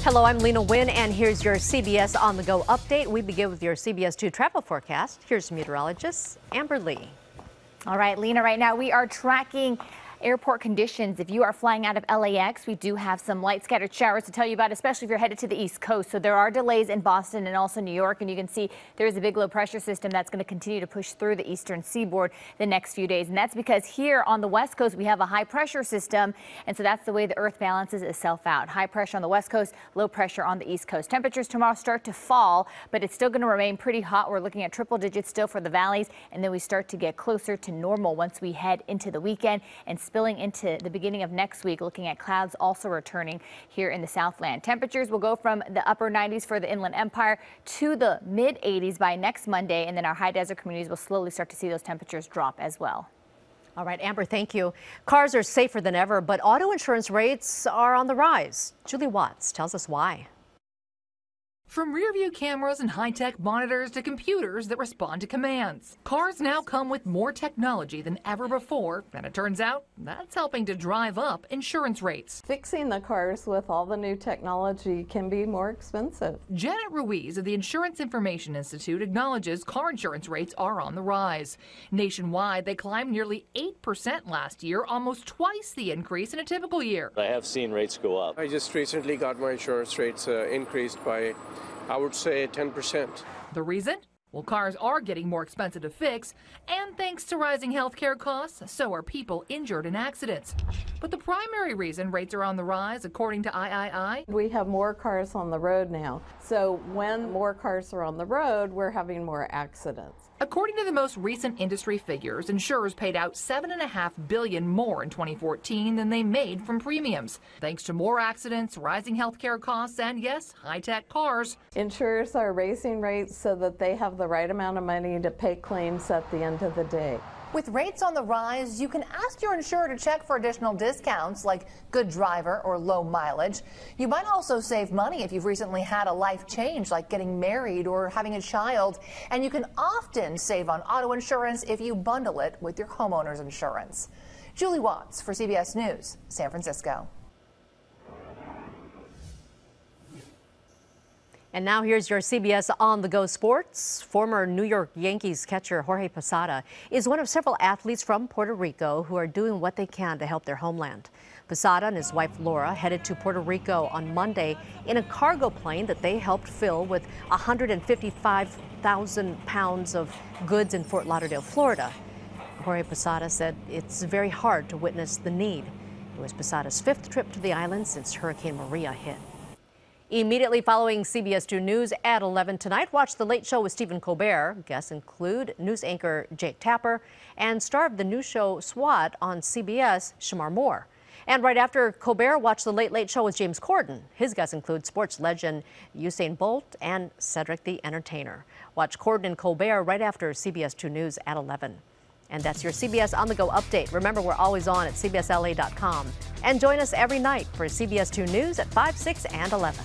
Hello, I'm Lena Wynn, and here's your CBS On The Go update. We begin with your CBS 2 travel forecast. Here's meteorologist Amber Lee. All right, Lena, right now we are tracking airport conditions. If you are flying out of LAX, we do have some light scattered showers to tell you about, especially if you're headed to the East Coast. So there are delays in Boston and also New York, and you can see there is a big low pressure system that's going to continue to push through the eastern seaboard the next few days. And that's because here on the West Coast, we have a high pressure system, and so that's the way the Earth balances itself out. High pressure on the West Coast, low pressure on the East Coast. Temperatures tomorrow start to fall, but it's still going to remain pretty hot. We're looking at triple digits still for the valleys, and then we start to get closer to normal once we head into the weekend and spilling into the beginning of next week, looking at clouds also returning here in the Southland. Temperatures will go from the upper 90s for the Inland Empire to the mid 80s by next Monday, and then our high desert communities will slowly start to see those temperatures drop as well. All right, Amber, thank you. Cars are safer than ever, but auto insurance rates are on the rise. Julie Watts tells us why. From rear-view cameras and high-tech monitors to computers that respond to commands, cars now come with more technology than ever before, and it turns out that's helping to drive up insurance rates. Fixing the cars with all the new technology can be more expensive. Janet Ruiz of the Insurance Information Institute acknowledges car insurance rates are on the rise. Nationwide, they climbed nearly 8% last year, almost twice the increase in a typical year. I have seen rates go up. I just recently got my insurance rates increased by, I would say, 10%. The reason? Well, cars are getting more expensive to fix, and thanks to rising health care costs, so are people injured in accidents. But the primary reason rates are on the rise, according to III, We have more cars on the road now, so when more cars are on the road, we're having more accidents. According to the most recent industry figures, insurers paid out $7.5 billion more in 2014 than they made from premiums, thanks to more accidents, rising health care costs, and yes, high-tech cars. Insurers are raising rates so that they have the right amount of money to pay claims at the end of the day. With rates on the rise, you can ask your insurer to check for additional discounts like good driver or low mileage. You might also save money if you've recently had a life change like getting married or having a child. And you can often save on auto insurance if you bundle it with your homeowner's insurance. Julie Watts for CBS News, San Francisco. And now here's your CBS On The Go sports. Former New York Yankees catcher Jorge Posada is one of several athletes from Puerto Rico who are doing what they can to help their homeland. Posada and his wife Laura headed to Puerto Rico on Monday in a cargo plane that they helped fill with 155,000 pounds of goods in Fort Lauderdale, Florida. Jorge Posada said it's very hard to witness the need. It was Posada's 5th trip to the island since Hurricane Maria hit. Immediately following CBS 2 News at 11 tonight, watch The Late Show with Stephen Colbert. Guests include news anchor Jake Tapper and star of the new show SWAT on CBS, Shamar Moore. And right after Colbert, watch The Late Late Show with James Corden. His guests include sports legend Usain Bolt and Cedric the Entertainer. Watch Corden and Colbert right after CBS 2 News at 11. And that's your CBS On The Go update. Remember, we're always on at CBSLA.com. And join us every night for CBS 2 News at 5, 6, and 11.